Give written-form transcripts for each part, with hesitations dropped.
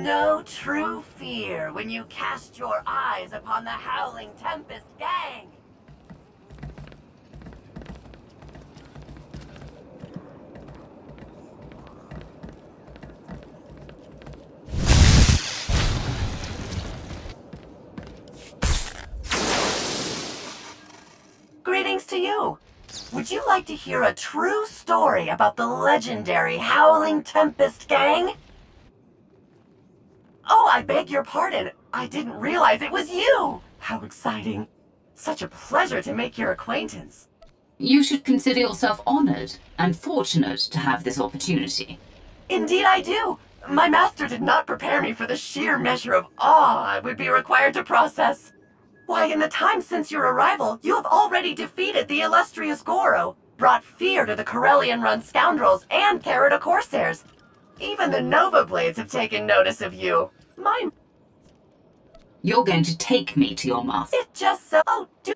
no true fear when you cast your eyes upon the Howling Tempest gang. Greetings to you. Would you like to hear a true story about the legendary Howling Tempest gang? Oh, I beg your pardon. I didn't realize it was you. How exciting. Such a pleasure to make your acquaintance. You should consider yourself honored and fortunate to have this opportunity. Indeed I do. My master did not prepare me for the sheer measure of awe I would be required to process. Why, in the time since your arrival, you have already defeated the illustrious Goro, brought fear to the Corellian-run scoundrels and Carida Corsairs. Even the Nova Blades have taken notice of you. You're going to take me to your master. It just so... Oh, do...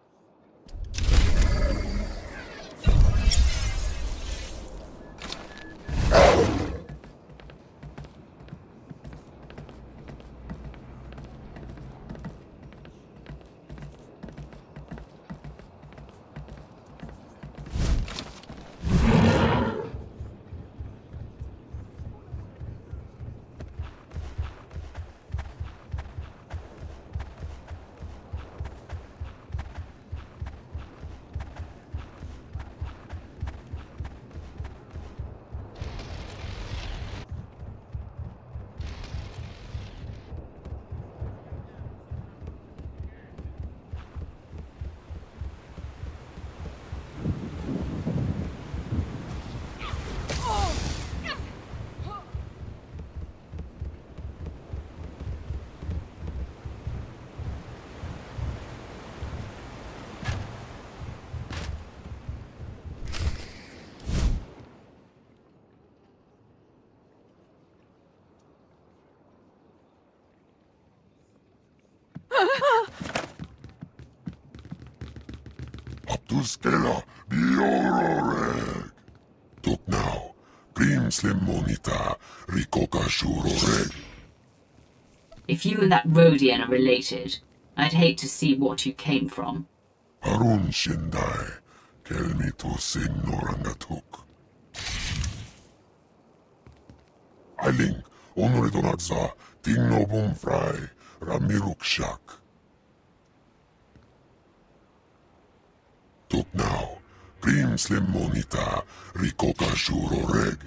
Abduskela biororeg. Tuk now, Grimslim monita rikokashuroreg. If you and that Rodian are related, I'd hate to see what you came from. Harun shindai, kelmi to signorangatuk. Ailing, onoredonatza, tingnobum fry, ramirukshak. Tuk now, Grimslim monita rikokashuroreg.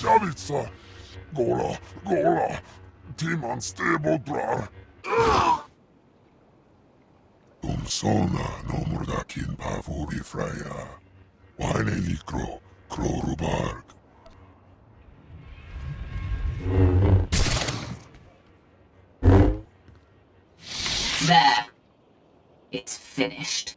Javitsa, Gola, Timan Stebodrar. Sona no murdakin pavuri fraya. Wine likro, krorubarg. There. It's finished.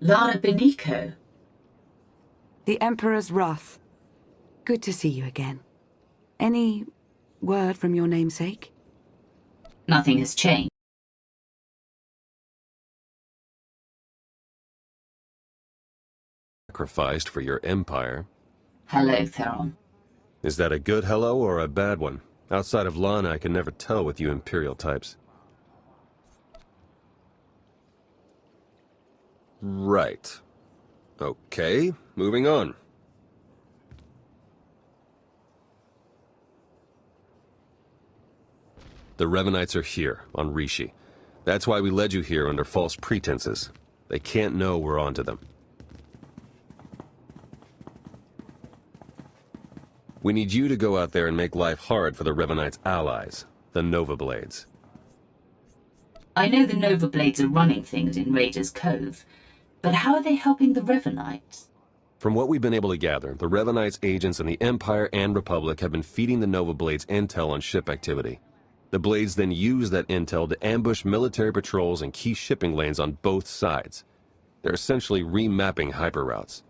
Lara Beniko. The Emperor's Wrath. Good to see you again. Any word from your namesake? Nothing has changed. Sacrificed for your empire. Hello, Theron. Is that a good hello or a bad one? Outside of Lana, I can never tell with you Imperial types. Right. Okay, moving on. The Revenites are here, on Rishi. That's why we led you here under false pretenses. They can't know we're onto them. We need you to go out there and make life hard for the Revenites' allies, the Nova Blades. I know the Nova Blades are running things in Raiders Cove, but how are they helping the Revenites? From what we've been able to gather, the Revenites' agents in the Empire and Republic have been feeding the Nova Blades intel on ship activity. The Blades then use that intel to ambush military patrols and key shipping lanes on both sides. They're essentially remapping hyperroutes.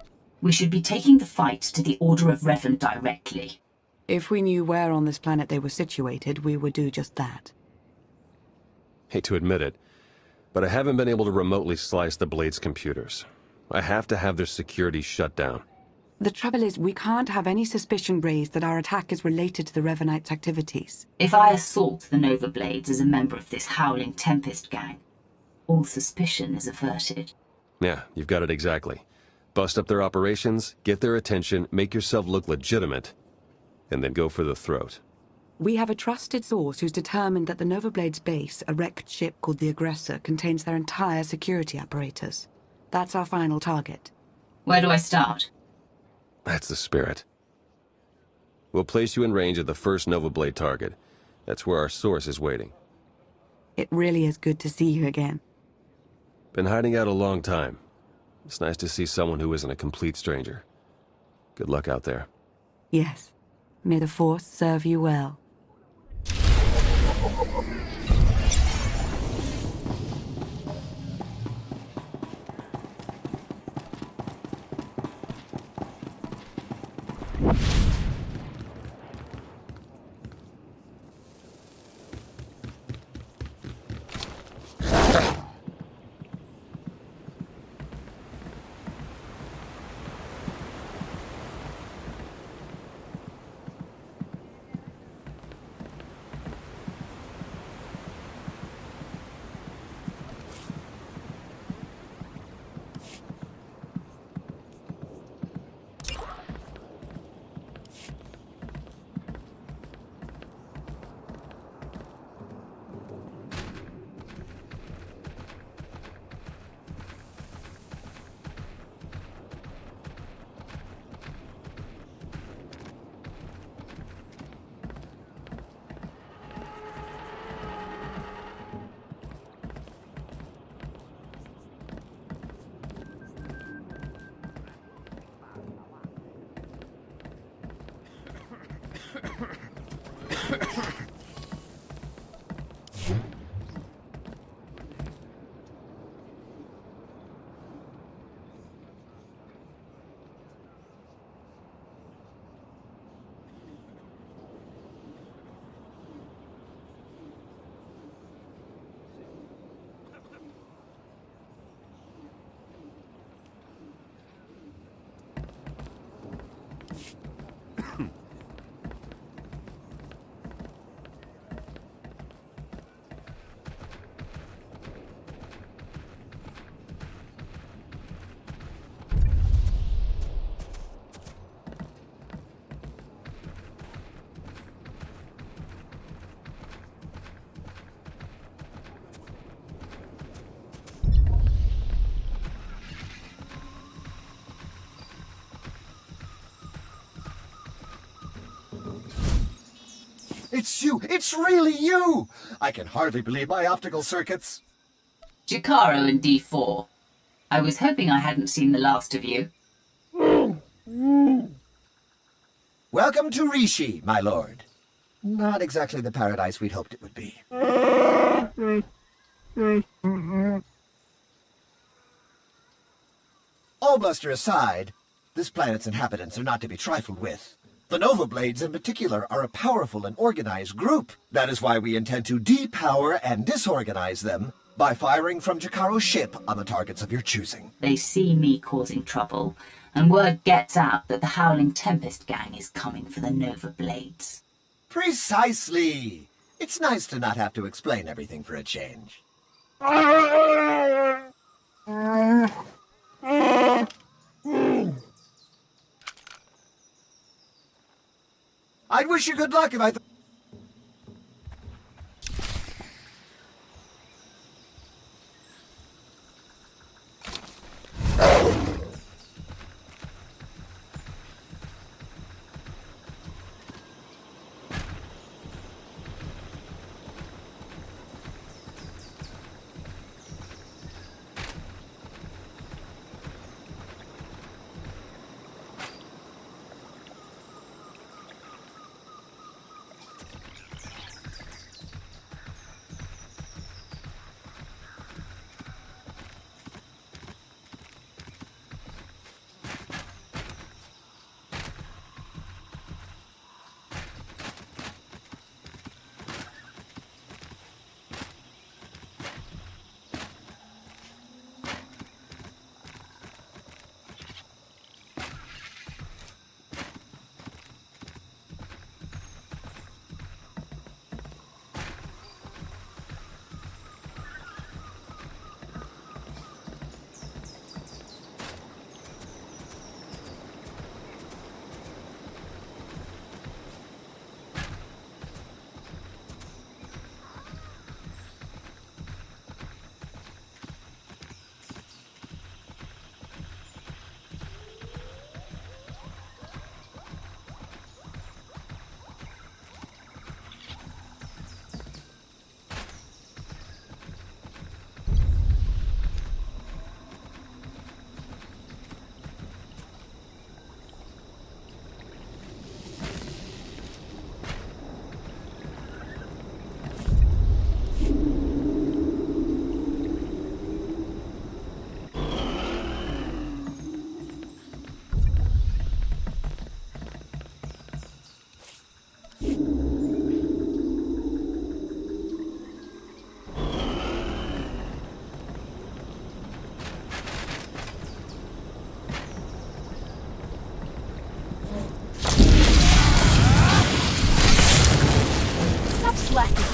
We should be taking the fight to the Order of Revan directly. If we knew where on this planet they were situated, we would do just that. Hate to admit it, but I haven't been able to remotely slice the Blades' computers. I have to have their security shut down. The trouble is, we can't have any suspicion raised that our attack is related to the Revenites' activities. If I assault the Nova Blades as a member of this Howling Tempest gang, all suspicion is averted. Yeah, you've got it exactly. Bust up their operations, get their attention, make yourself look legitimate, and then go for the throat. We have a trusted source who's determined that the Nova Blades base, a wrecked ship called the Aggressor, contains their entire security apparatus. That's our final target. Where do I start? That's the spirit. We'll place you in range of the first Nova Blade target. That's where our source is waiting. It really is good to see you again. Been hiding out a long time. It's nice to see someone who isn't a complete stranger. Good luck out there. Yes. May the Force serve you well. It's you! It's really you! I can hardly believe my optical circuits. Jakaro and D4. I was hoping I hadn't seen the last of you. Welcome to Rishi, my lord. Not exactly the paradise we'd hoped it would be. All bluster aside, this planet's inhabitants are not to be trifled with. The Nova Blades in particular are a powerful and organized group. That is why we intend to depower and disorganize them by firing from Jakaro's ship on the targets of your choosing. They see me causing trouble, and word gets out that the Howling Tempest gang is coming for the Nova Blades. Precisely! It's nice to not have to explain everything for a change. I'd wish you good luck if I is lacking.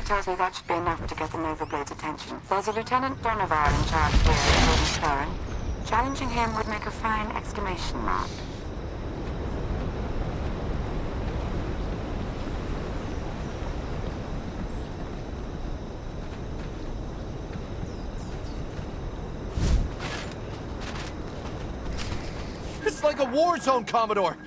Tells me that should be enough to get the Nova Blade's attention. There's a Lieutenant Donovar in charge here at Golden Sparring. Challenging him would make a fine exclamation mark. It's like a war zone, Commodore!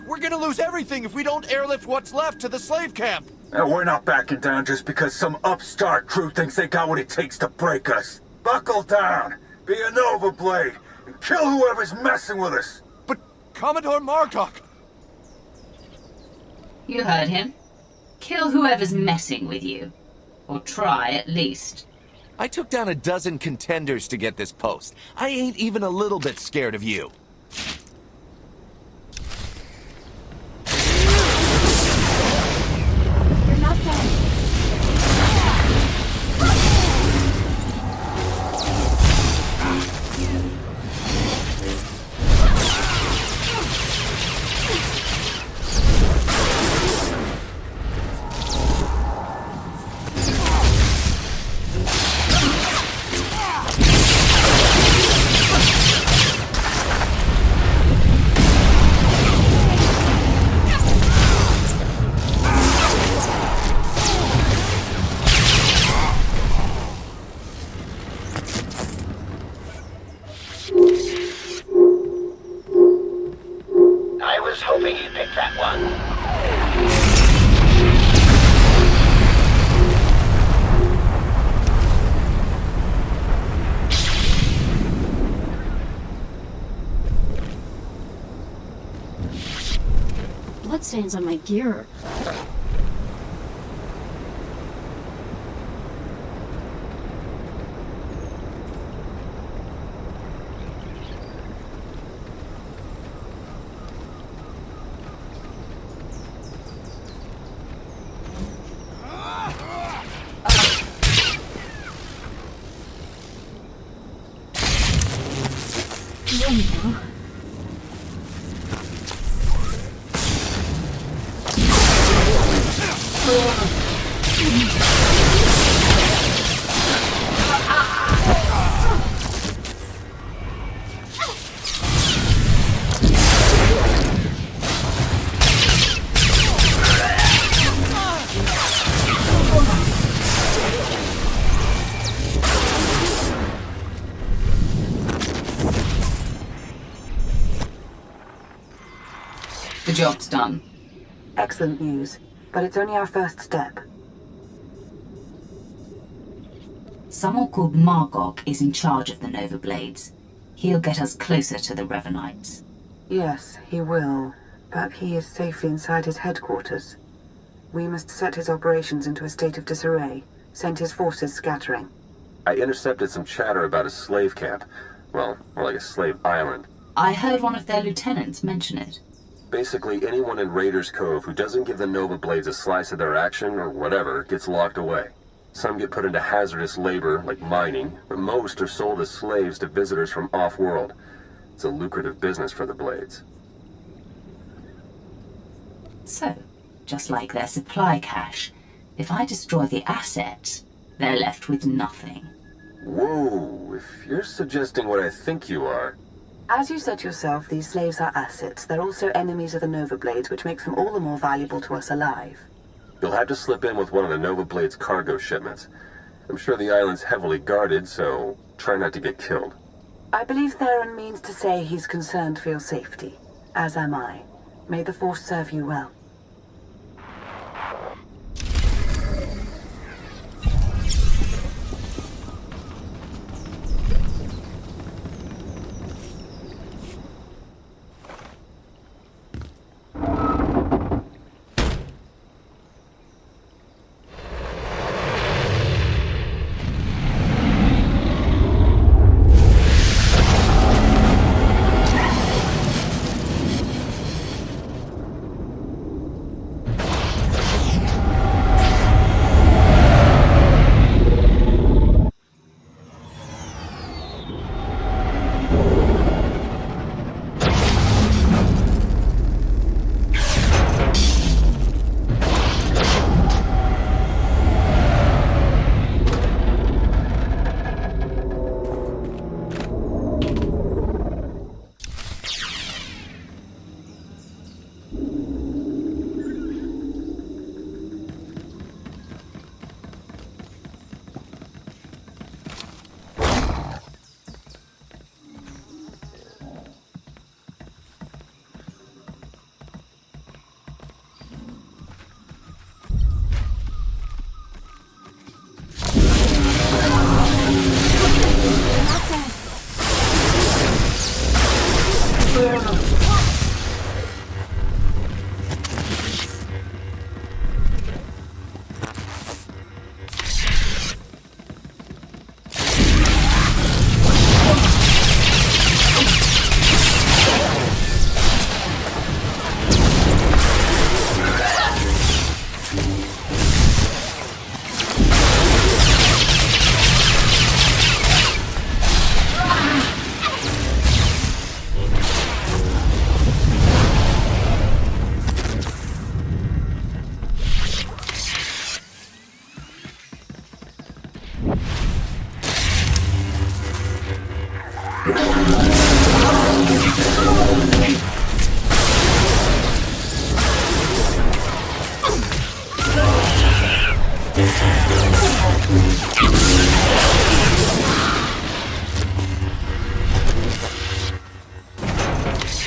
We're gonna lose everything if we don't airlift what's left to the slave camp! And we're not backing down just because some upstart crew thinks they got what it takes to break us. Buckle down, be a Nova Blade, and kill whoever's messing with us. But Commodore Margok... You heard him. Kill whoever's messing with you. Or try, at least. I took down a dozen contenders to get this post. I ain't even a little bit scared of you. hoping you picked that one. Bloodstains on my gear. There you go. The job's done. Excellent news, but it's only our first step. Someone called Margok is in charge of the Nova Blades. He'll get us closer to the Revenites. Yes, he will. But he is safely inside his headquarters. We must set his operations into a state of disarray, send his forces scattering. I intercepted some chatter about a slave camp. Well, more like a slave island. I heard one of their lieutenants mention it. Basically, anyone in Raiders Cove who doesn't give the Nova Blades a slice of their action or whatever gets locked away. Some get put into hazardous labor, like mining, but most are sold as slaves to visitors from off-world. It's a lucrative business for the Blades. So, just like their supply cache, if I destroy the assets, they're left with nothing. Whoa, if you're suggesting what I think you are... As you said yourself, these slaves are assets. They're also enemies of the Nova Blades, which makes them all the more valuable to us alive. You'll have to slip in with one of the Nova Blades' cargo shipments. I'm sure the island's heavily guarded, so try not to get killed. I believe Theron means to say he's concerned for your safety, as am I. May the Force serve you well.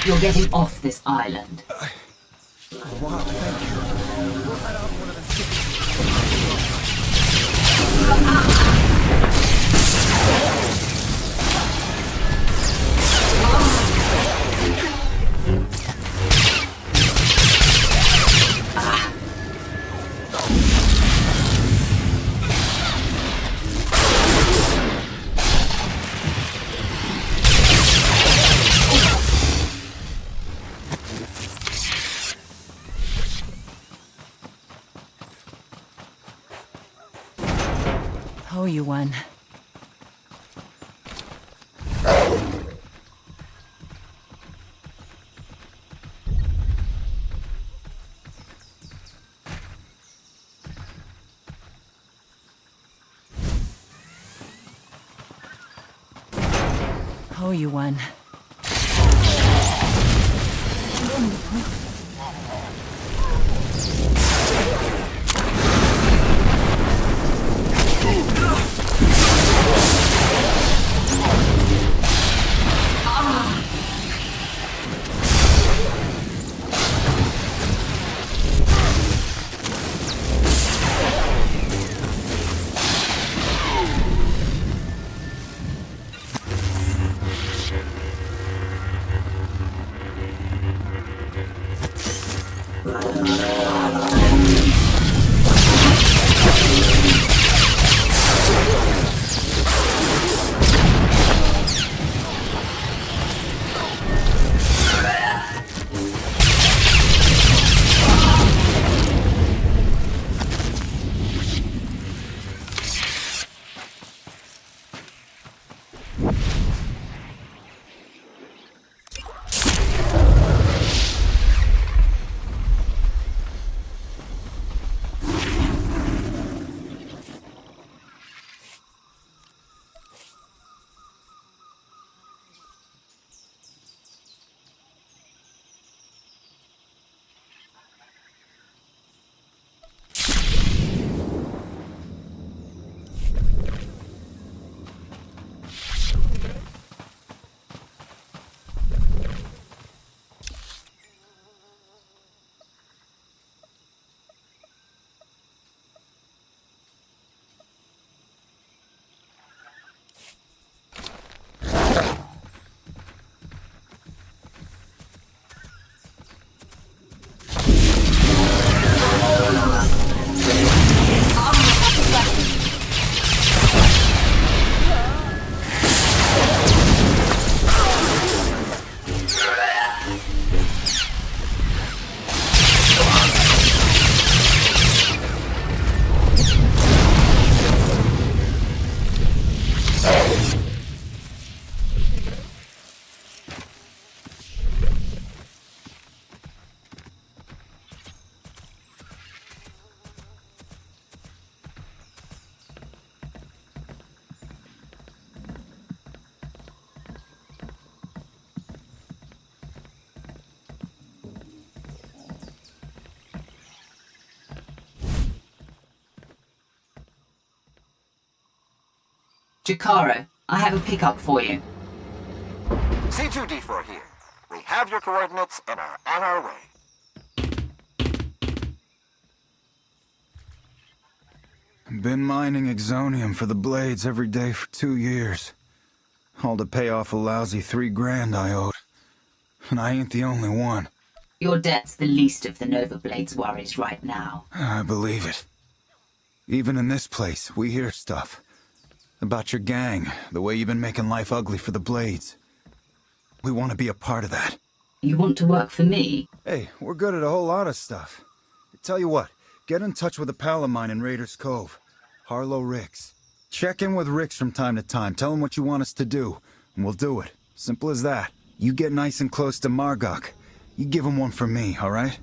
You're getting off this island. Wow, thank you. Oh, you won. Oh, you won. Jakaro, I have a pickup for you. C2D4 here. We have your coordinates and are on our way. Been mining exonium for the blades every day for 2 years. All to pay off a lousy $3,000 I owed. And I ain't the only one. Your debt's the least of the Nova Blade's worries right now. I believe it. Even in this place, we hear stuff. About your gang, the way you've been making life ugly for the Blades. We want to be a part of that. You want to work for me? Hey, we're good at a whole lot of stuff. Tell you what, get in touch with a pal of mine in Raiders Cove, Harlow Ricks. Check in with Ricks from time to time, tell him what you want us to do, and we'll do it. Simple as that. You get nice and close to Margok. You give him one for me, alright?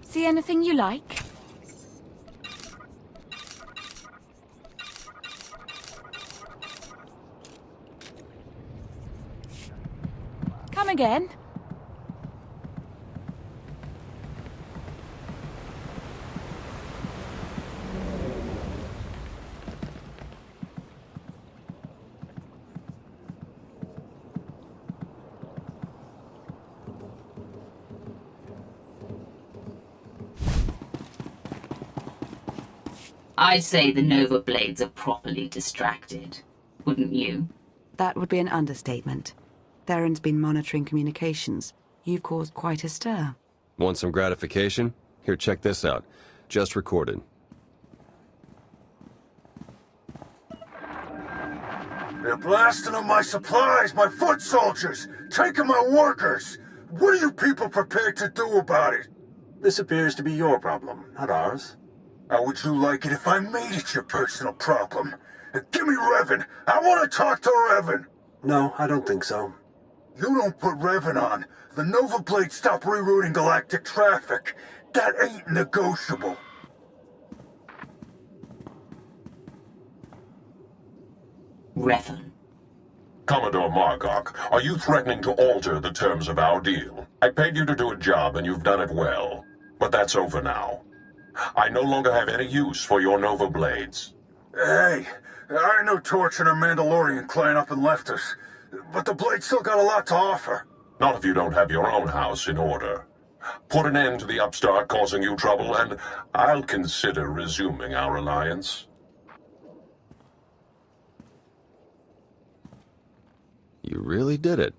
See anything you like? Come again? I'd say the Nova Blades are properly distracted. Wouldn't you? That would be an understatement. Theron's been monitoring communications. You've caused quite a stir. Want some gratification? Here, check this out. Just recorded. They're blasting up my supplies, my foot soldiers, taking my workers. What are you people prepared to do about it? This appears to be your problem, not ours. How would you like it if I made it your personal problem? Give me Revan. I want to talk to Revan. No, I don't think so. You don't put Revan on. The Nova Blades stop rerouting galactic traffic. That ain't negotiable. Revan. Commodore Margok, are you threatening to alter the terms of our deal? I paid you to do a job and you've done it well. But that's over now. I no longer have any use for your Nova Blades. Hey, I know Torch and her Mandalorian clan up and left us. But the Blades still got a lot to offer. Not if you don't have your own house in order. Put an end to the upstart causing you trouble, and I'll consider resuming our alliance. You really did it.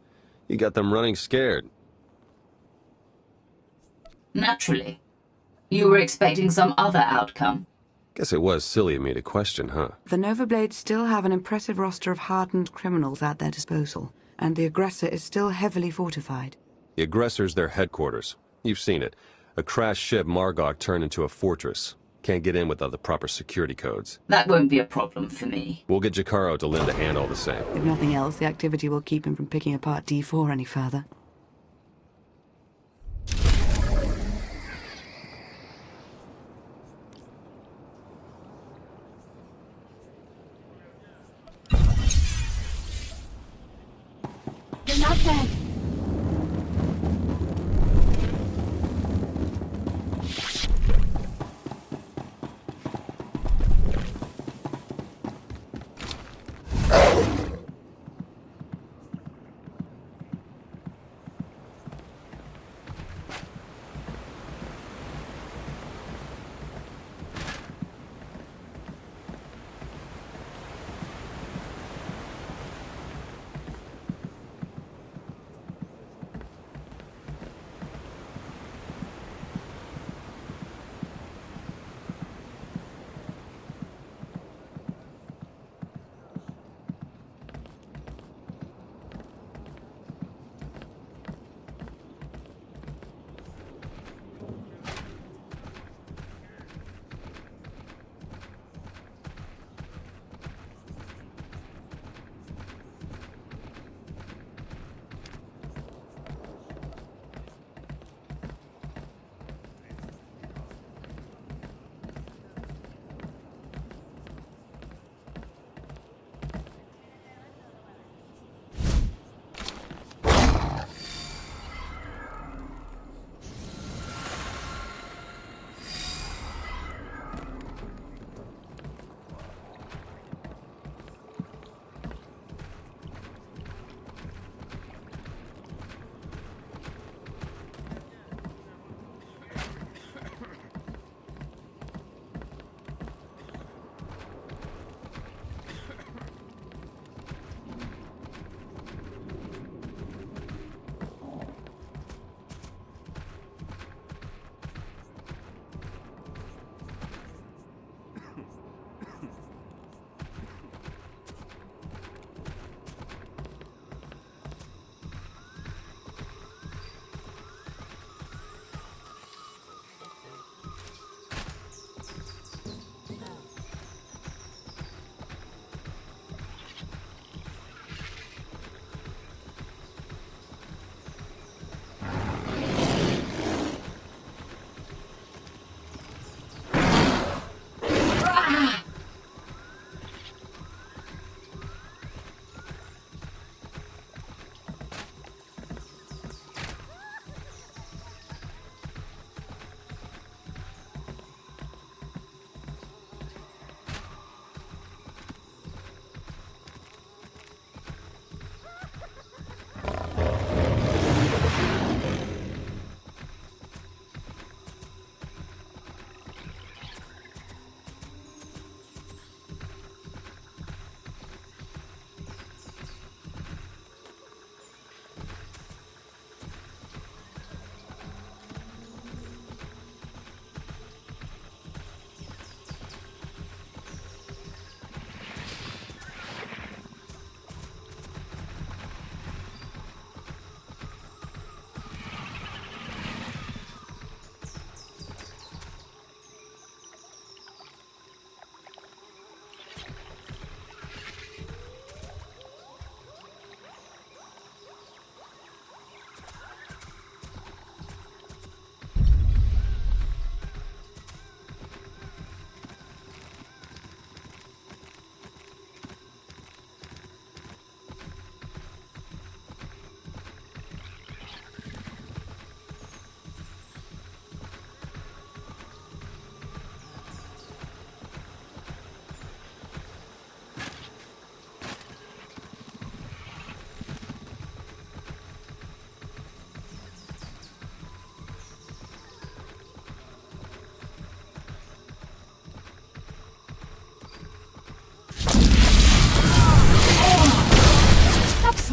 You got them running scared. Naturally. You were expecting some other outcome. Guess it was silly of me to question, huh? The Nova Blades still have an impressive roster of hardened criminals at their disposal, and the aggressor is still heavily fortified. The aggressor's their headquarters. You've seen it. A crashed ship Margok turned into a fortress. Can't get in without the proper security codes. That won't be a problem for me. We'll get Jakaro to lend a hand all the same. If nothing else, the activity will keep him from picking apart D4 any further. You're not dead.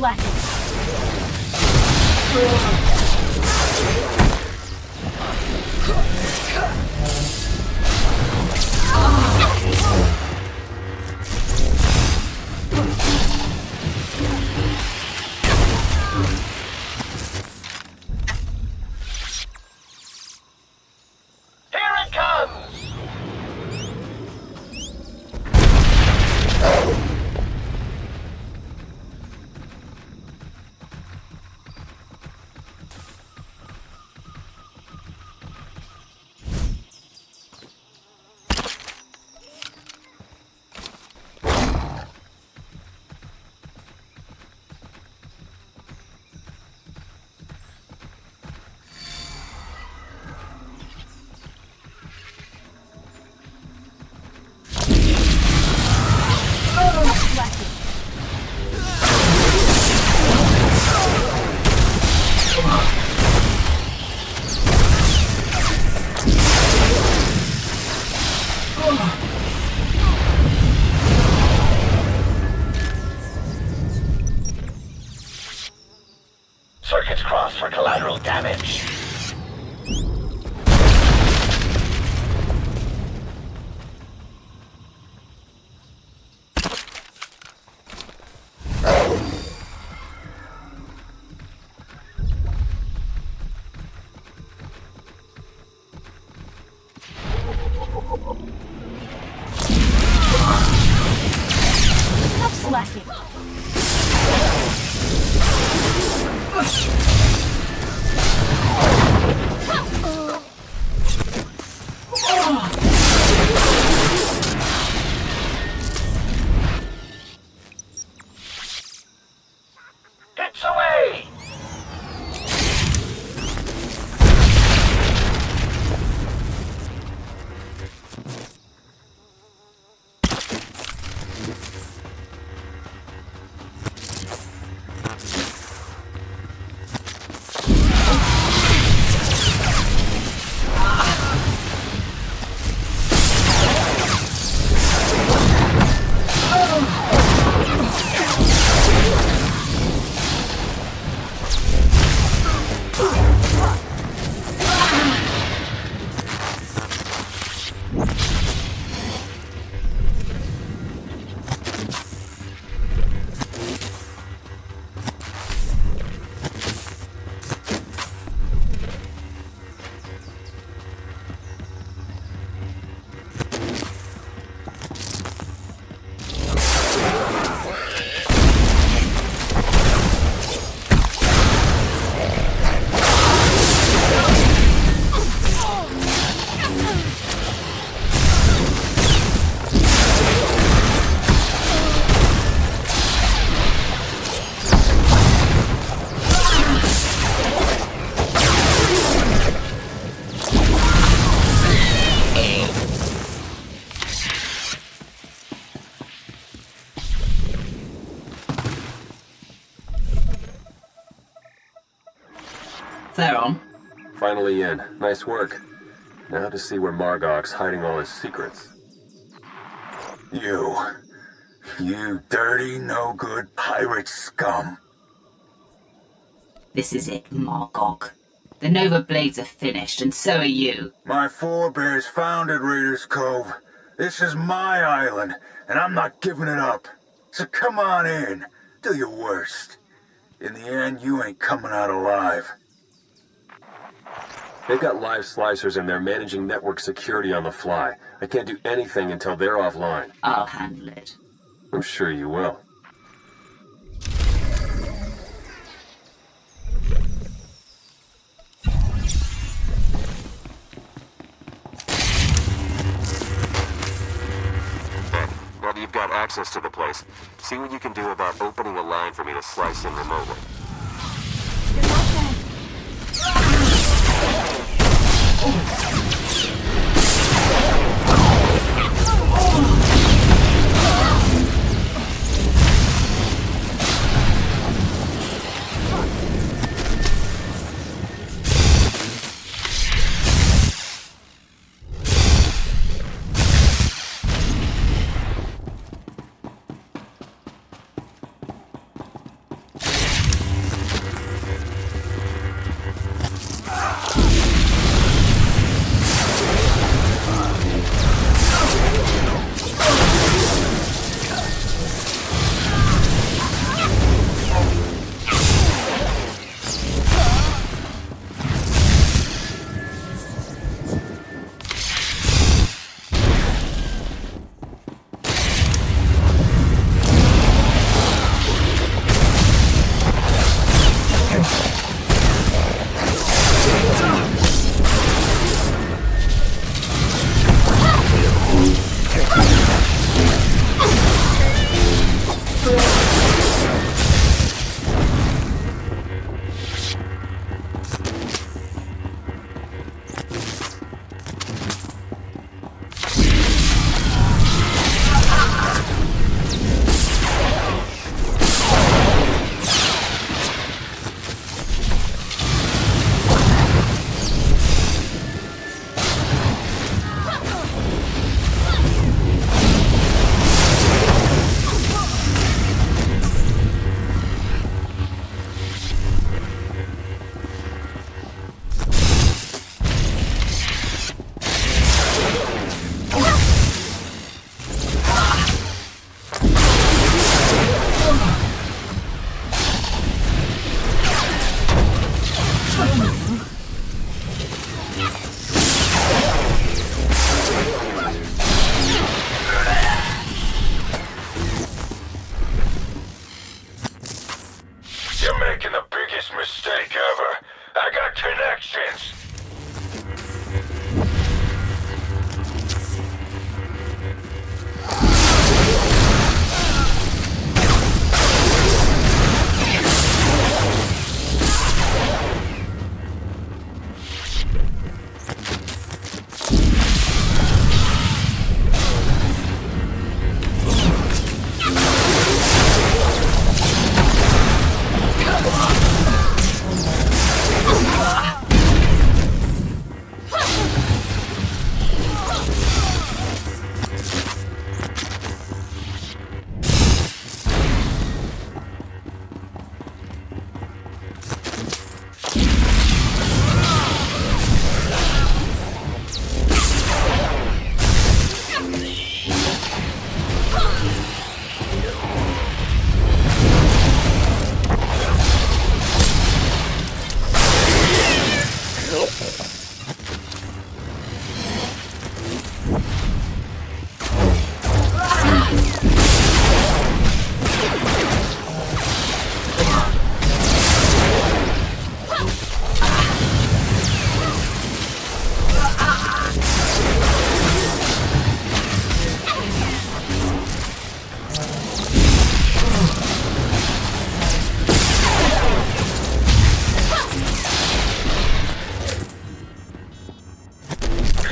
lacking. Here it comes! Circuits crossed for collateral damage. Stop slacking. It's away! Theron? Finally in. Nice work. Now to see where Margok's hiding all his secrets. You dirty, no-good pirate scum. This is it, Margok. The Nova Blades are finished, and so are you. My forebears founded Raiders Cove. This is my island, and I'm not giving it up. So come on in. Do your worst. In the end, you ain't coming out alive. They've got live slicers and they're managing network security on the fly. I can't do anything until they're offline. I'll handle it. I'm sure you will. Now that you've got access to the place, see what you can do about opening a line for me to slice in remotely. Good luck then.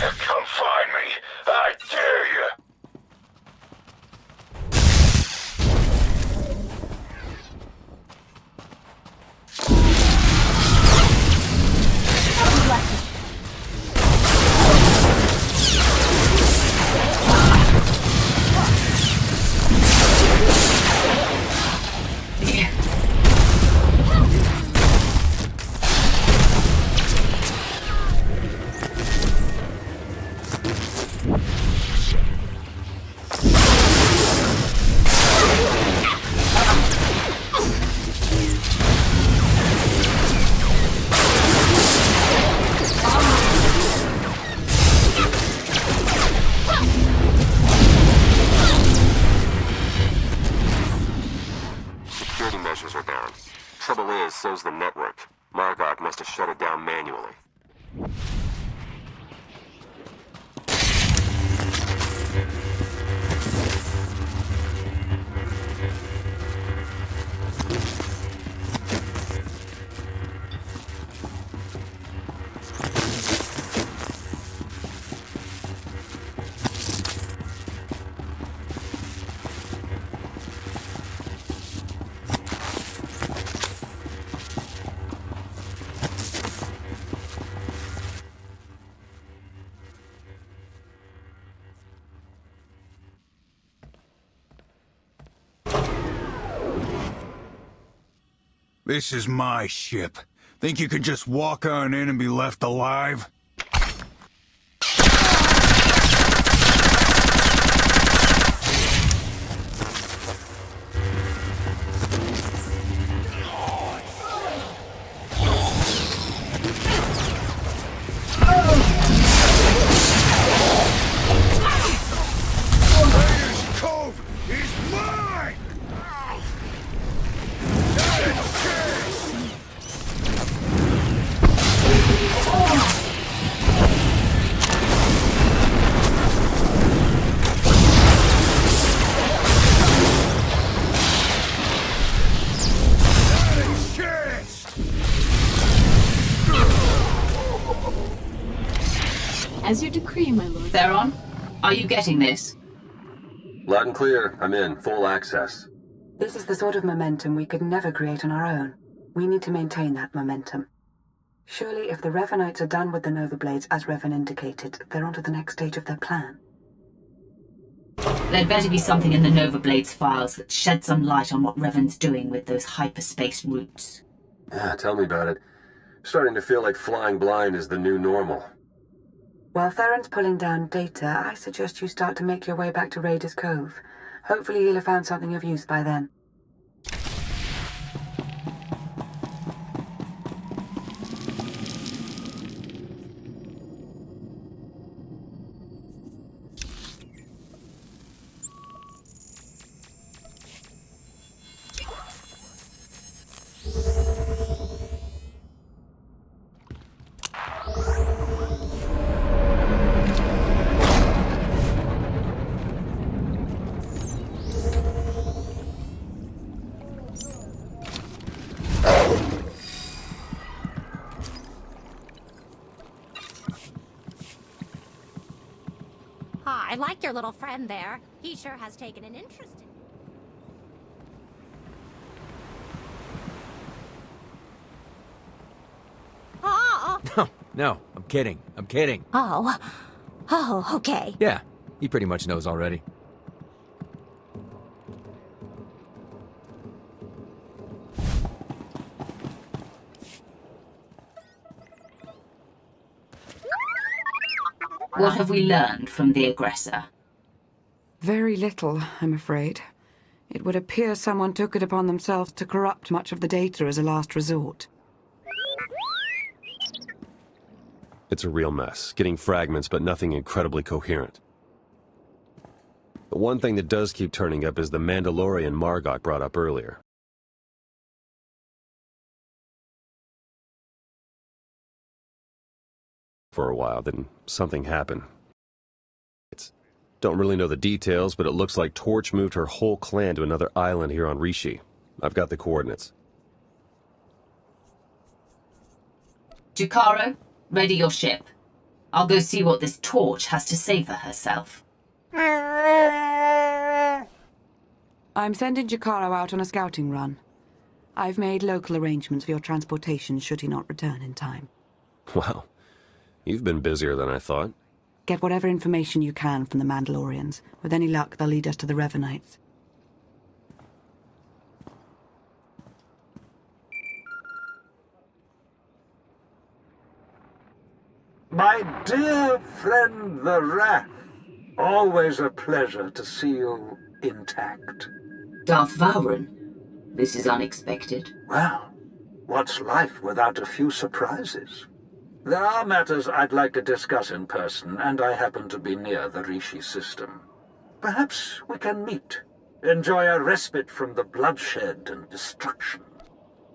Come find me. I dare you. Security measures are down. Trouble is, so's the network. Margok must have shut it down manually. This is my ship. Think you can just walk on in and be left alive? Raiders Cove is mine! As you decree, my lord. Theron, are you getting this? Loud and clear. I'm in. Full access. This is the sort of momentum we could never create on our own. We need to maintain that momentum. Surely, if the Revenites are done with the Nova Blades, as Revan indicated, they're on to the next stage of their plan. There'd better be something in the Nova Blades files that sheds some light on what Revan's doing with those hyperspace routes. Yeah, tell me about it. Starting to feel like flying blind is the new normal. While Theron's pulling down data, I suggest you start to make your way back to Raiders Cove. Hopefully he'll have found something of use by then. I like your little friend there. He sure has taken an interest in you. Oh! No, I'm kidding. I'm kidding. Oh. Oh, okay. Yeah, he pretty much knows already. What have we learned from the aggressor? Very little, I'm afraid. It would appear someone took it upon themselves to corrupt much of the data as a last resort. It's a real mess, getting fragments but nothing incredibly coherent. The one thing that does keep turning up is the Mandalorian Margok brought up earlier. For a while, then something happened. Don't really know the details, but it looks like Torch moved her whole clan to another island here on Rishi. I've got the coordinates. Jakaro, ready your ship. I'll go see what this torch has to say for herself. I'm sending Jakaro out on a scouting run. I've made local arrangements for your transportation should he not return in time. Wow. You've been busier than I thought. Get whatever information you can from the Mandalorians. With any luck, they'll lead us to the Revanites. My dear friend the Wrath, always a pleasure to see you intact. Darth Vowren, this is unexpected. Well, what's life without a few surprises? There are matters I'd like to discuss in person, and I happen to be near the Rishi system. Perhaps we can meet, enjoy a respite from the bloodshed and destruction.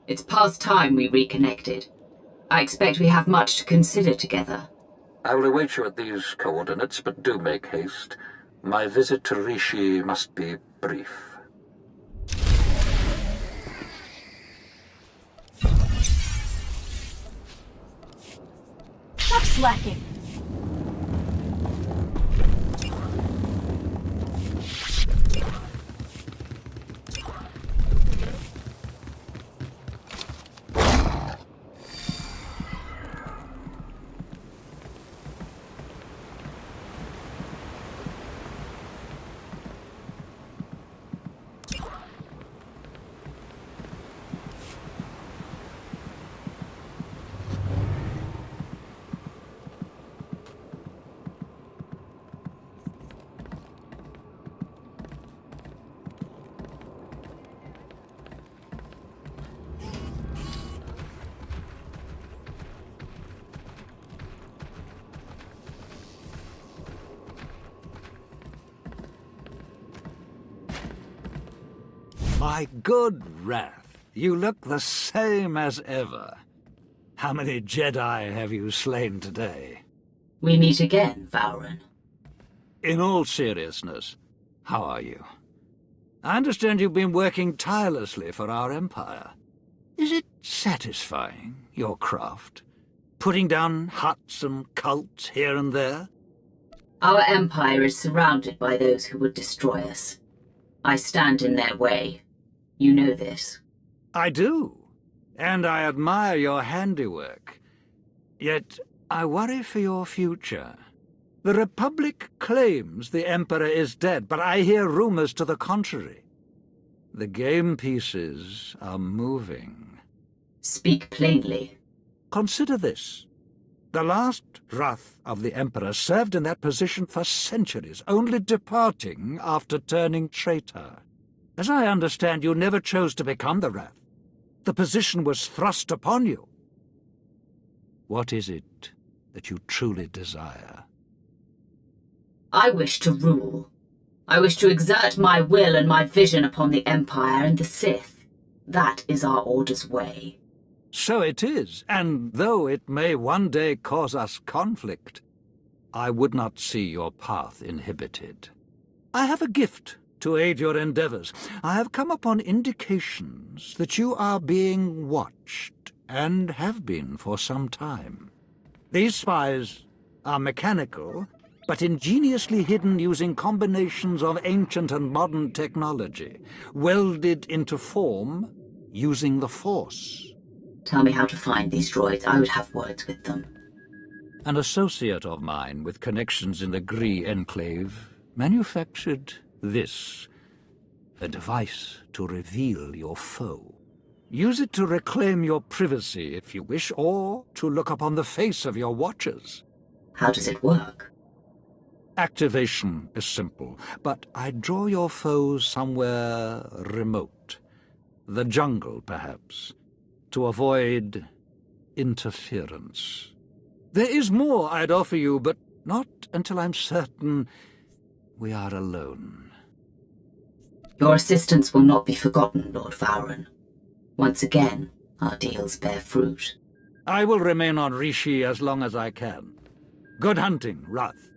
It's past time we reconnected. I expect we have much to consider together. I will await you at these coordinates, but do make haste. My visit to Rishi must be brief. Stop slacking. My good Wrath, you look the same as ever. How many Jedi have you slain today? We meet again, Vowren. In all seriousness, how are you? I understand you've been working tirelessly for our Empire. Is it satisfying, your craft? Putting down huts and cults here and there? Our Empire is surrounded by those who would destroy us. I stand in their way. You know this. I do, and I admire your handiwork. Yet I worry for your future. The Republic claims the Emperor is dead, but I hear rumors to the contrary. The game pieces are moving. Speak plainly. Consider this. The last Wrath of the Emperor served in that position for centuries, only departing after turning traitor. As I understand, you never chose to become the Wrath. The position was thrust upon you. What is it that you truly desire? I wish to rule. I wish to exert my will and my vision upon the Empire and the Sith. That is our Order's way. So it is, and though it may one day cause us conflict, I would not see your path inhibited. I have a gift to aid your endeavors. I have come upon indications that you are being watched, and have been for some time. These spies are mechanical, but ingeniously hidden using combinations of ancient and modern technology, welded into form using the Force. Tell me how to find these droids. I would have words with them. An associate of mine with connections in the Gree Enclave manufactured this, a device to reveal your foe. Use it to reclaim your privacy if you wish, or to look upon the face of your watchers. How does it work? Activation is simple, but I draw your foes somewhere remote. The jungle, perhaps, to avoid interference. There is more I'd offer you, but not until I'm certain we are alone. Your assistance will not be forgotten, Lord Vowren. Once again, our deals bear fruit. I will remain on Rishi as long as I can. Good hunting, Wrath.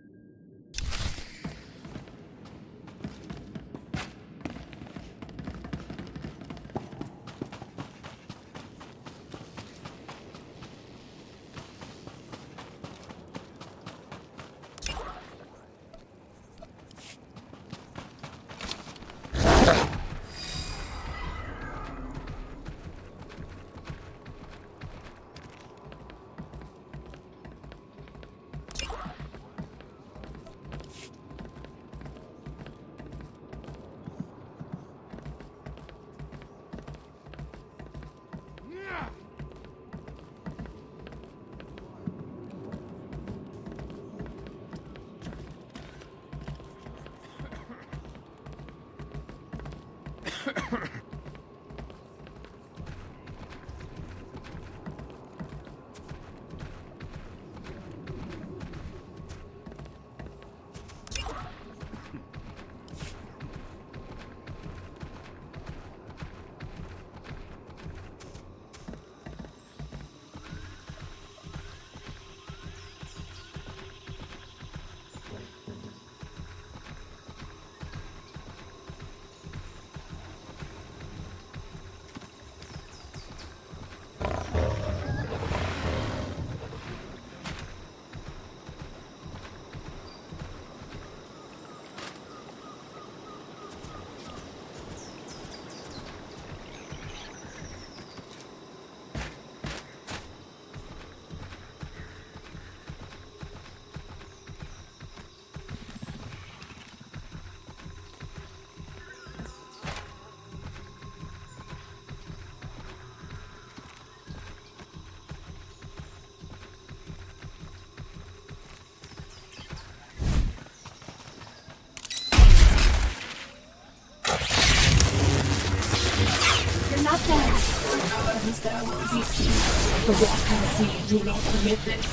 Not there. As thou will be seen. The walk and sea do not permit this.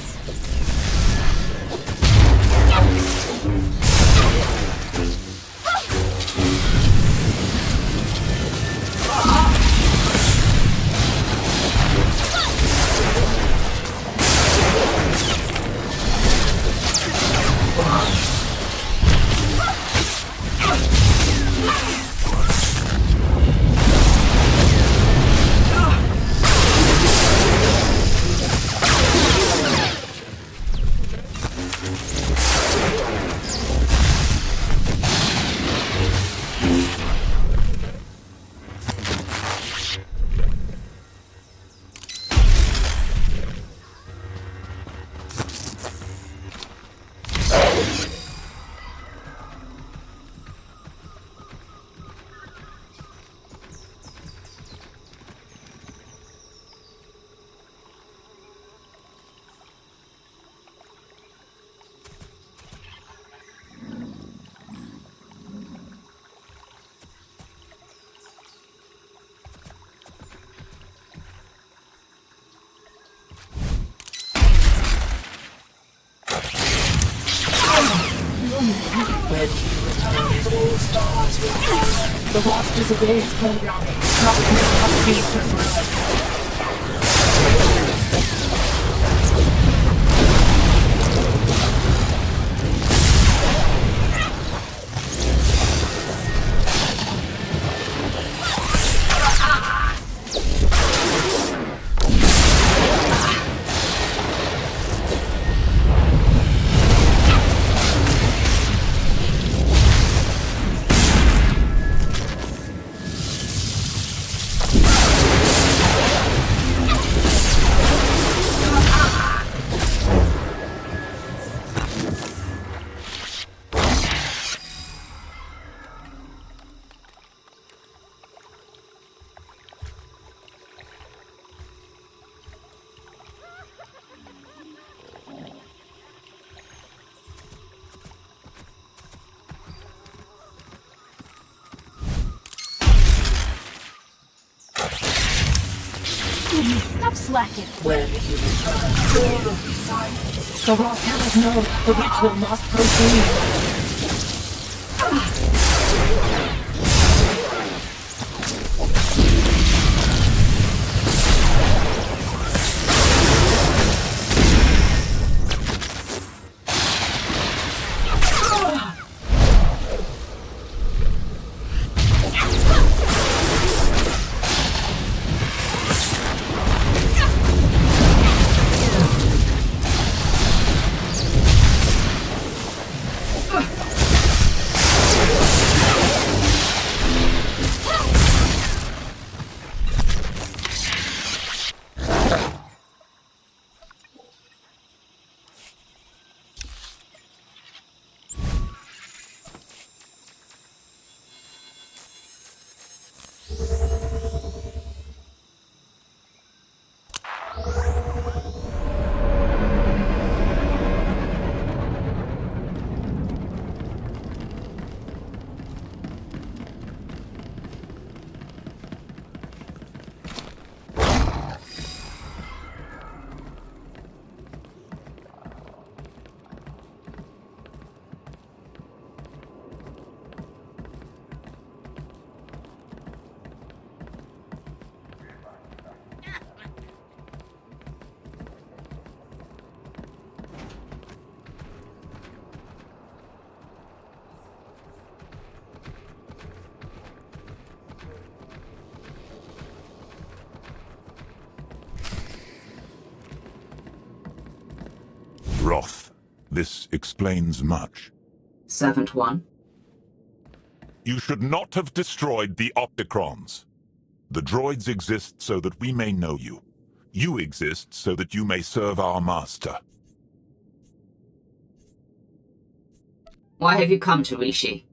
When you return, all stars will rise. The waters of Ace come down. Darkness must be preferred. Stop slacking. When you return, all will be silent. The Roth cannot know the ritual must proceed. Roth. This explains much. Servant 1. You should not have destroyed the Opticrons. The droids exist so that we may know you. You exist so that you may serve our master. Why have you come to Rishi?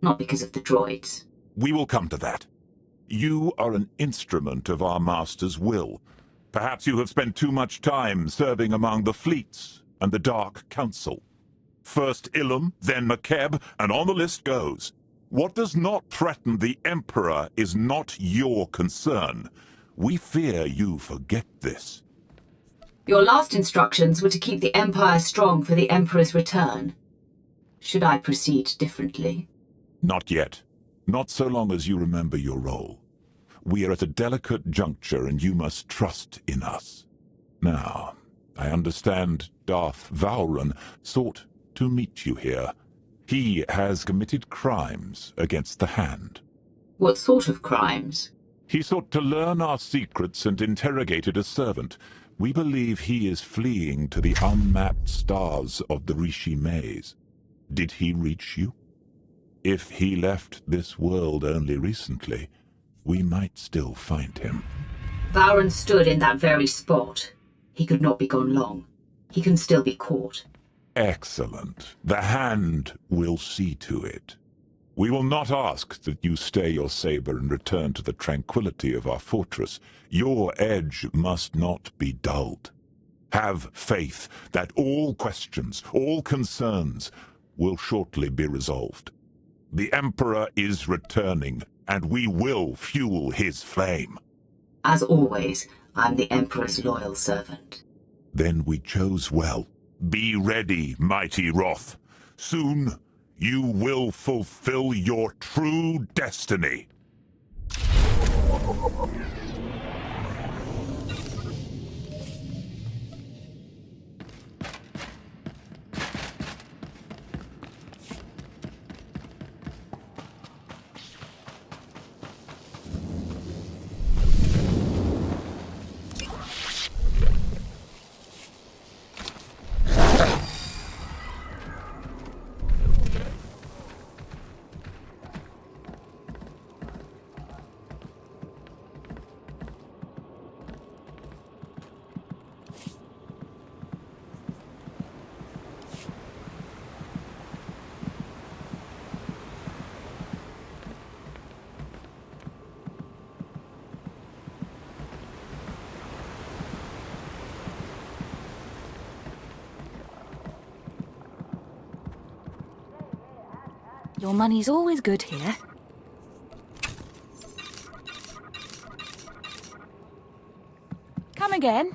Not because of the droids. We will come to that. You are an instrument of our master's will. Perhaps you have spent too much time serving among the fleets and the Dark Council. First Ilum, then Makeb, and on the list goes. What does not threaten the Emperor is not your concern. We fear you forget this. Your last instructions were to keep the Empire strong for the Emperor's return. Should I proceed differently? Not yet. Not so long as you remember your role. We are at a delicate juncture and you must trust in us. Now, I understand Darth Vowran sought to meet you here. He has committed crimes against the Hand. What sort of crimes? He sought to learn our secrets and interrogated a servant. We believe he is fleeing to the unmapped stars of the Rishi Maze. Did he reach you? If he left this world only recently, we might still find him. Vowran stood in that very spot. He could not be gone long. He can still be caught. Excellent. The Hand will see to it. We will not ask that you stay your saber and return to the tranquility of our fortress. Your edge must not be dulled. Have faith that all questions, all concerns, will shortly be resolved. The Emperor is returning, and we will fuel his flame. As always, I'm the Emperor's loyal servant. Then we chose well. Be ready, mighty Roth. Soon, you will fulfill your true destiny. Your money's always good here. Come again.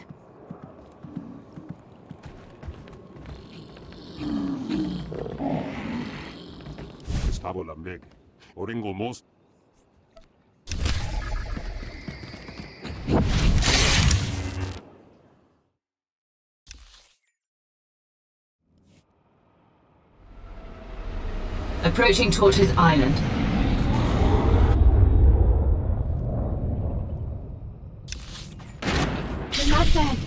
Gustavo Lambeg, Oringo Most. Approaching Tortoise Island. Good luck then.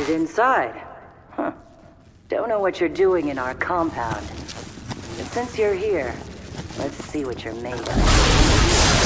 He's inside. Huh. Don't know what you're doing in our compound. But since you're here, let's see what you're made of.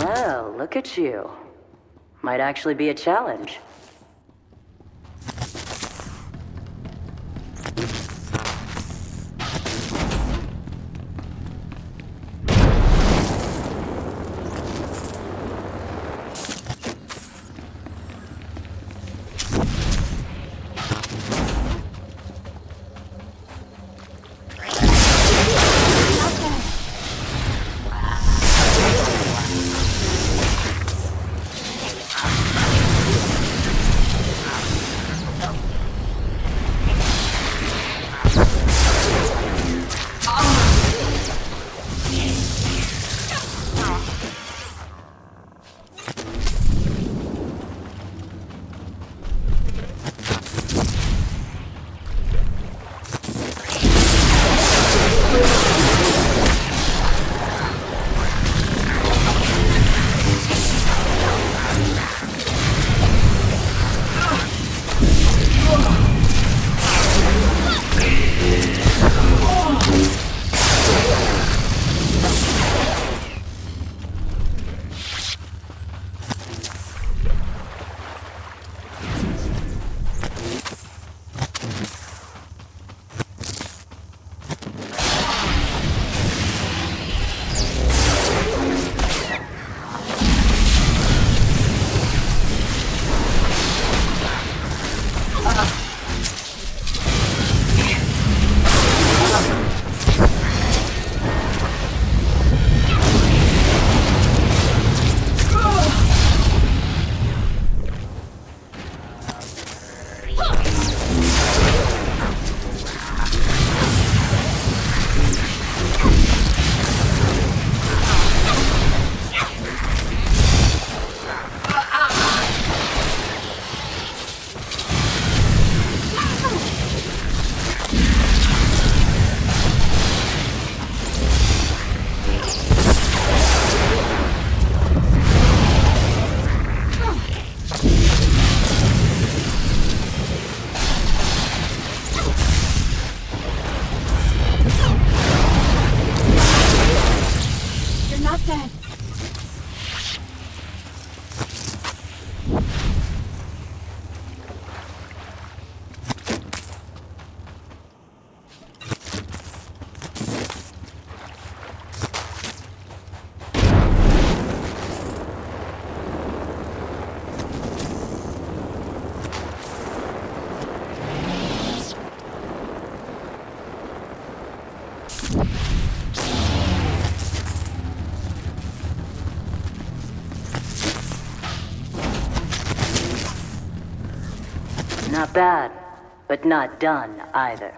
Well, look at you. Might actually be a challenge. You're not dead. Not bad, but not done either.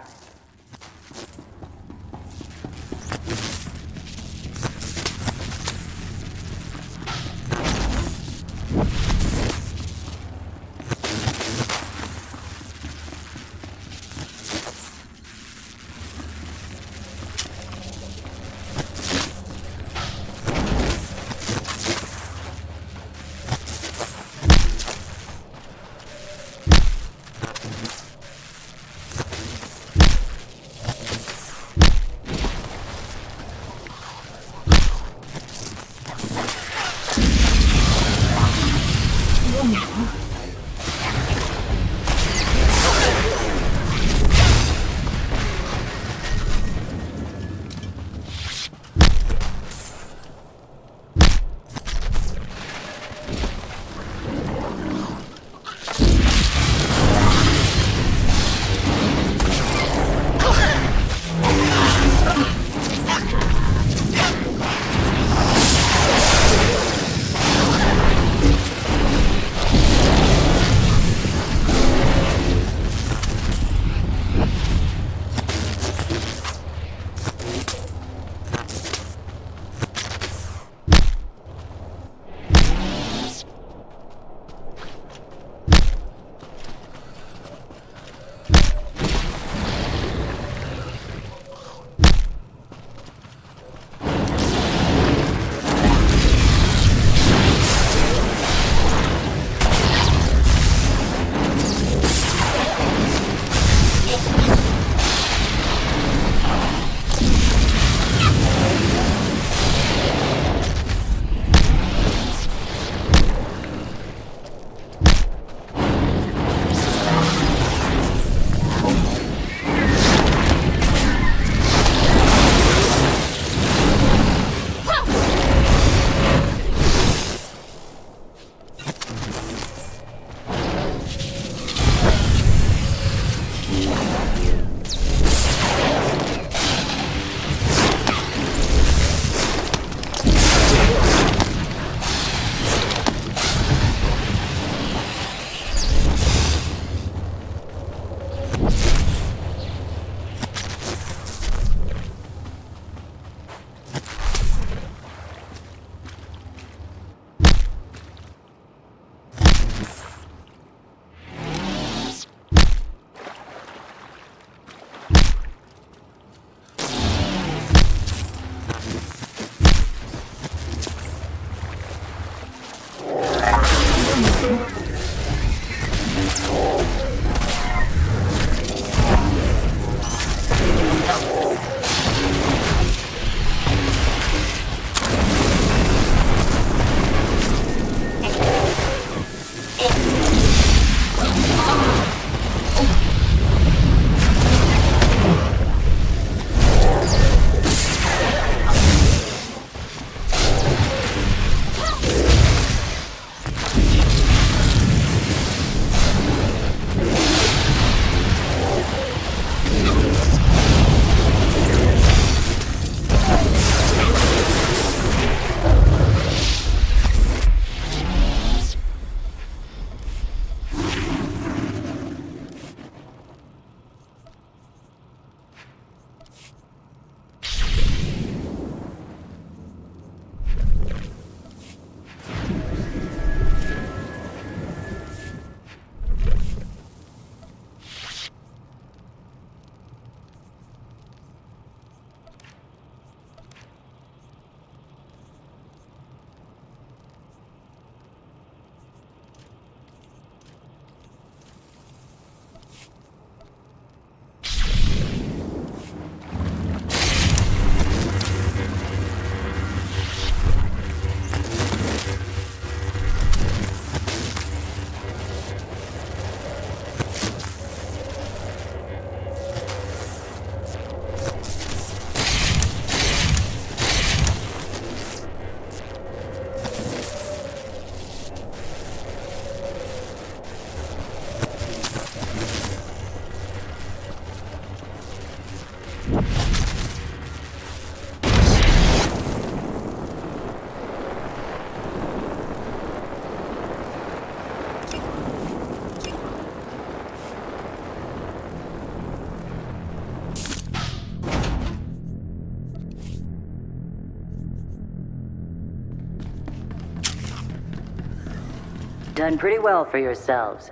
done pretty well for yourselves.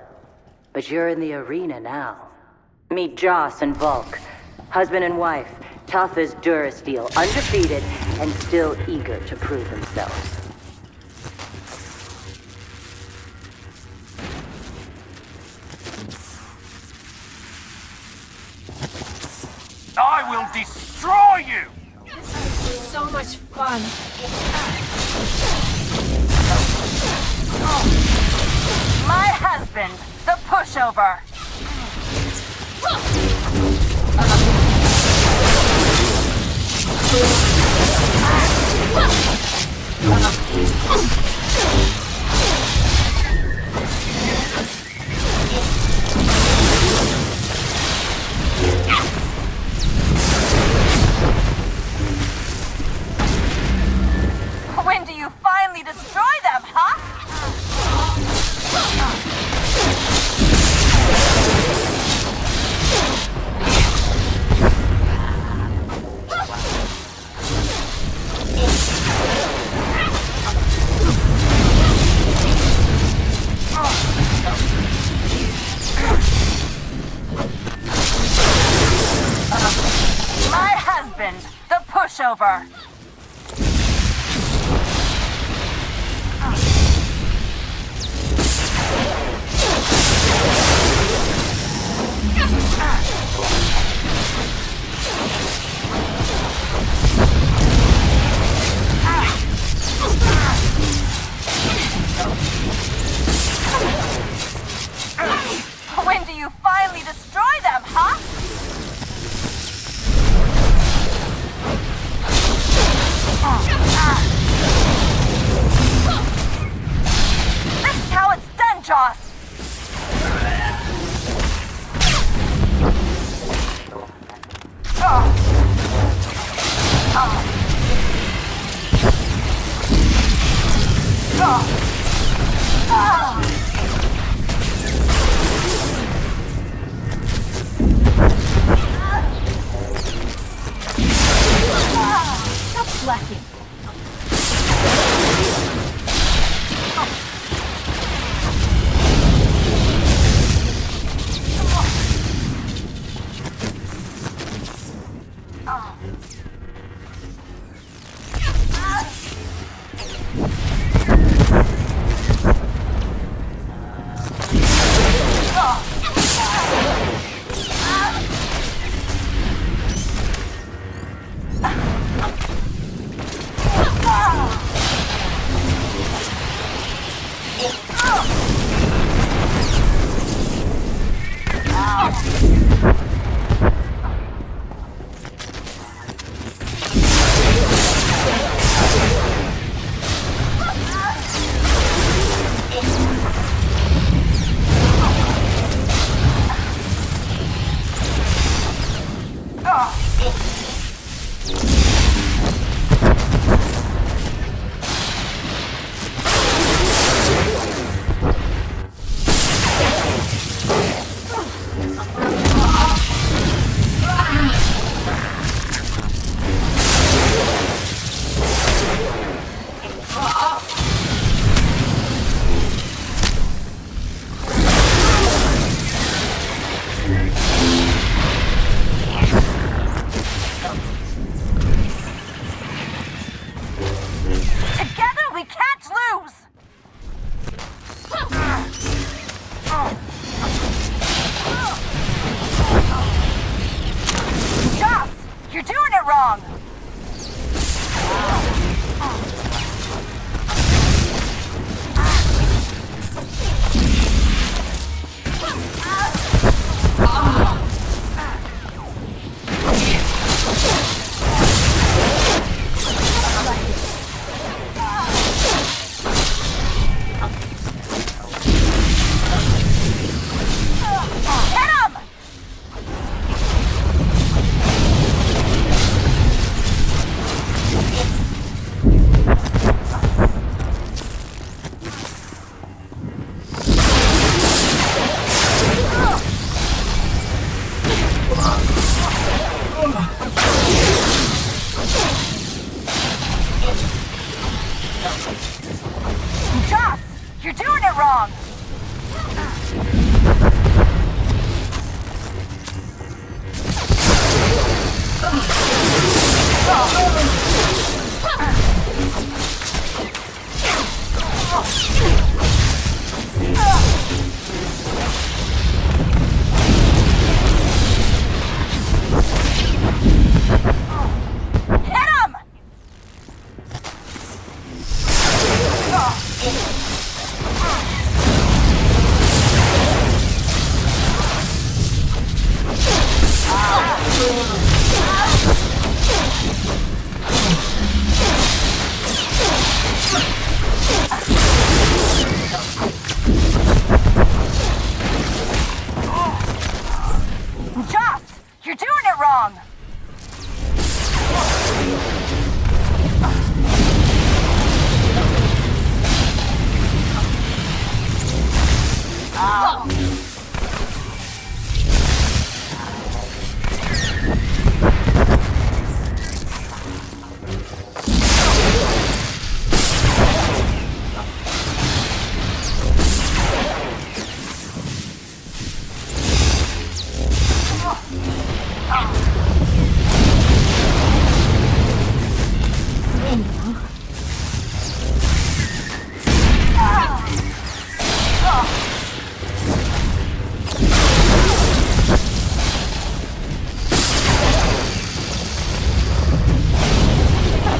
But you're in the arena now. Meet Joss and Volk, husband and wife, tough as Durasteel, undefeated, and still eager to prove themselves. I will destroy you! This is so much fun. My husband, the pushover. When do you finally destroy them, huh? My husband, the pushover. When do you finally destroy them, huh? This is how it's done, Joss. Stop slacking.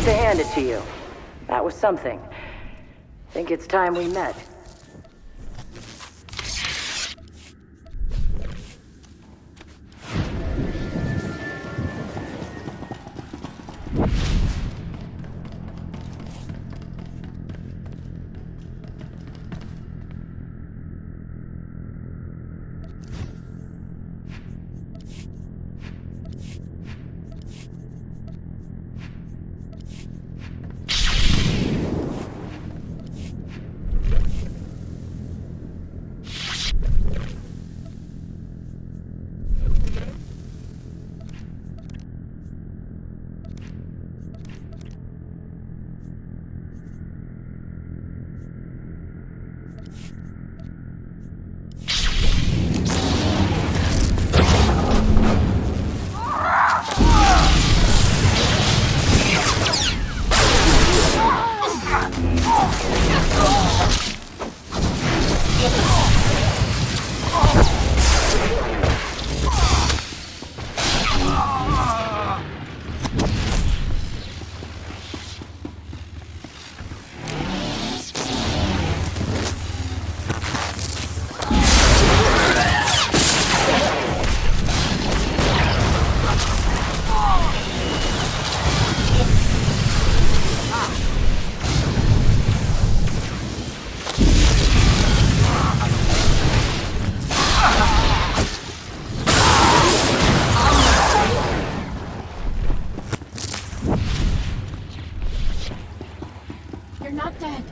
To hand it to you. That was something. Think it's time we met. You're not dead.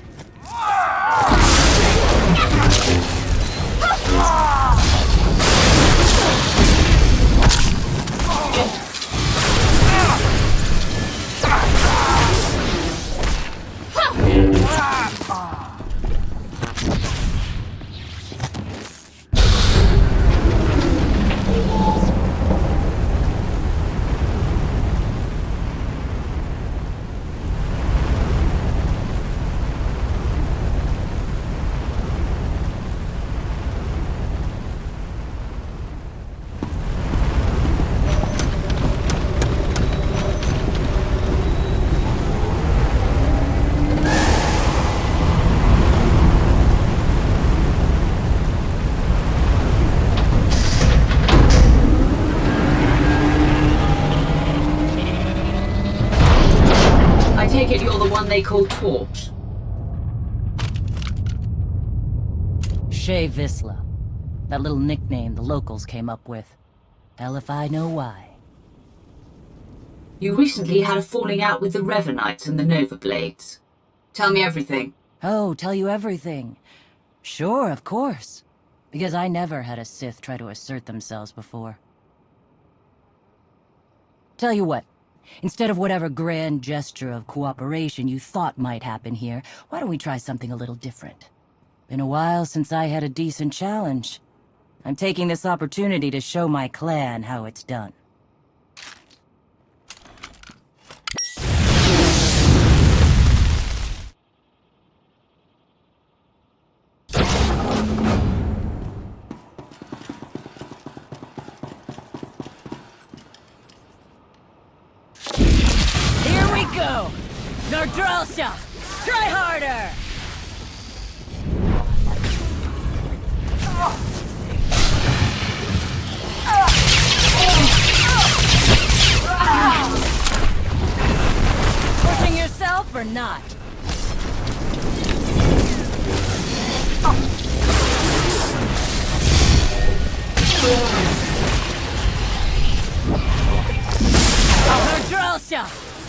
I take it you're the one they call Torch. Shay Visla. That little nickname the locals came up with. Hell if I know why. You recently had a falling out with the Revenites and the Nova Blades. Tell me everything. Oh, tell you everything. Sure, of course. Because I never had a Sith try to assert themselves before. Tell you what. Instead of whatever grand gesture of cooperation you thought might happen here, why don't we try something a little different? Been a while since I had a decent challenge. I'm taking this opportunity to show my clan how it's done. Here we go! Nordrelsha! Try harder! Pushing yourself or not? Nordrelsha!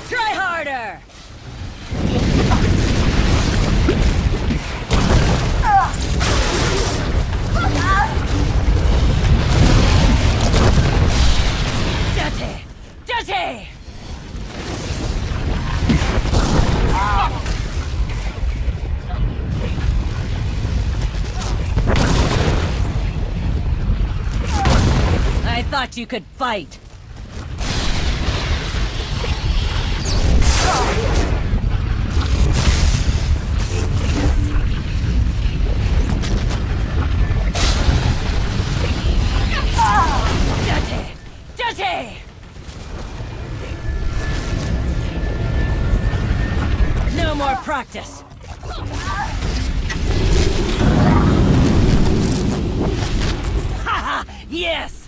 Try harder! thought you could fight. Dirty! Dirty! No more practice. Haha! Yes!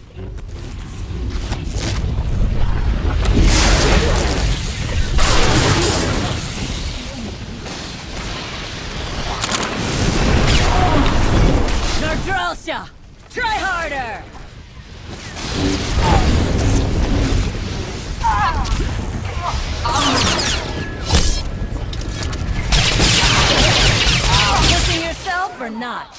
Nordrelsha! Try harder! Pushing yourself or not?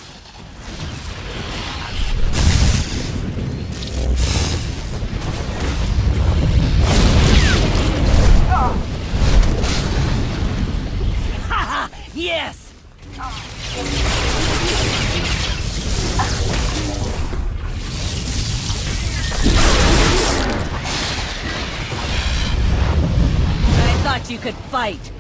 Haha! Yes! I thought you could fight.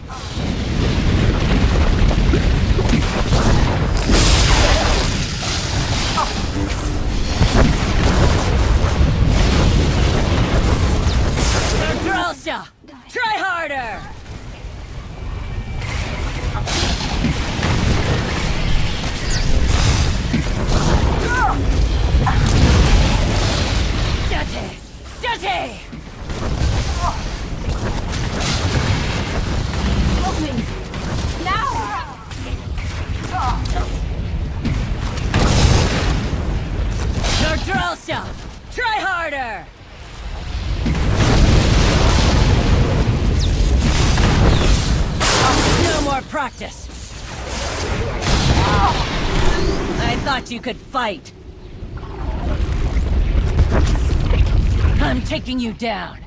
Nordrelsha! Try harder! Dirty! Dirty! Help me! Now! Nordrelsha! Try harder! No more practice. I thought you could fight. I'm taking you down.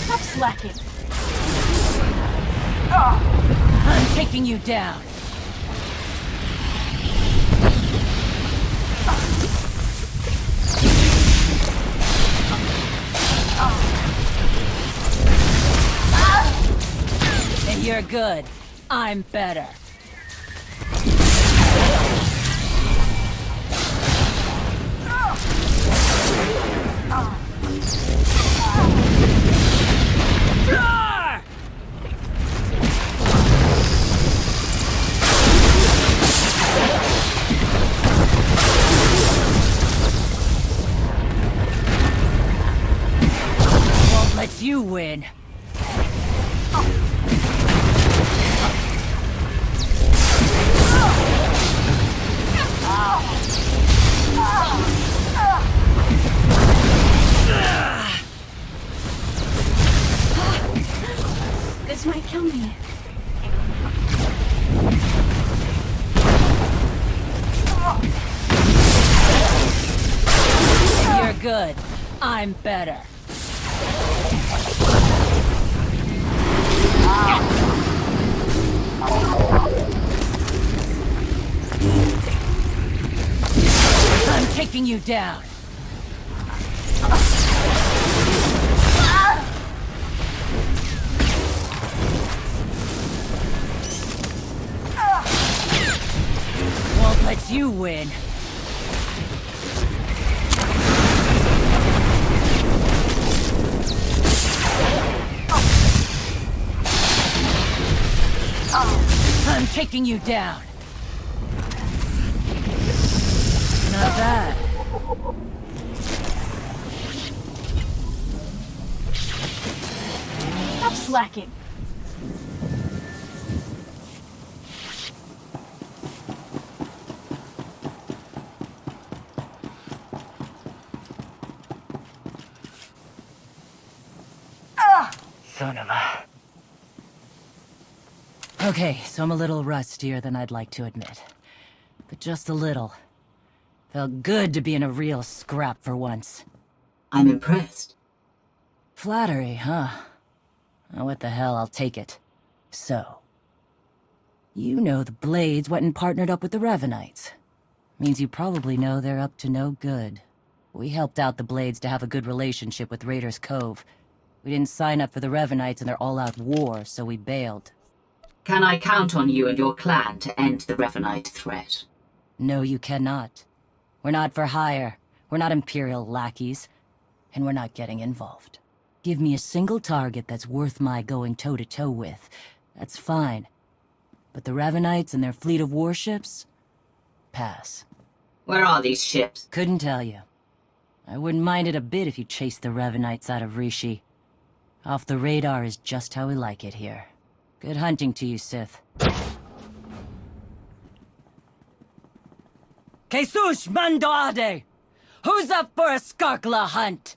Stop slacking. I'm taking you down. And you're good. I'm better. Roar! Won't let you win. This might kill me. You're good. I'm better. I'm taking you down. Won't let you win. I'm taking you down. Not bad. Stop slacking. Son of a... Okay, so I'm a little rustier than I'd like to admit. but just a little. Felt good to be in a real scrap for once. I'm impressed. Flattery, huh? Oh, what the hell, I'll take it. So, you know the Blades went and partnered up with the Revenites. Means you probably know they're up to no good. We helped out the Blades to have a good relationship with Raiders Cove. We didn't sign up for the Revenites in their all-out war, so we bailed. Can I count on you and your clan to end the Revenite threat? No, you cannot. We're not for hire. We're not Imperial lackeys. And we're not getting involved. Give me a single target that's worth my going toe-to-toe with. That's fine. But the Revenites and their fleet of warships? Pass. Where are these ships? Couldn't tell you. I wouldn't mind it a bit if you chased the Revenites out of Rishi. Off the radar is just how we like it here. Good hunting to you, Sith. Jesus Mandade! Who's up for a Skarkla hunt?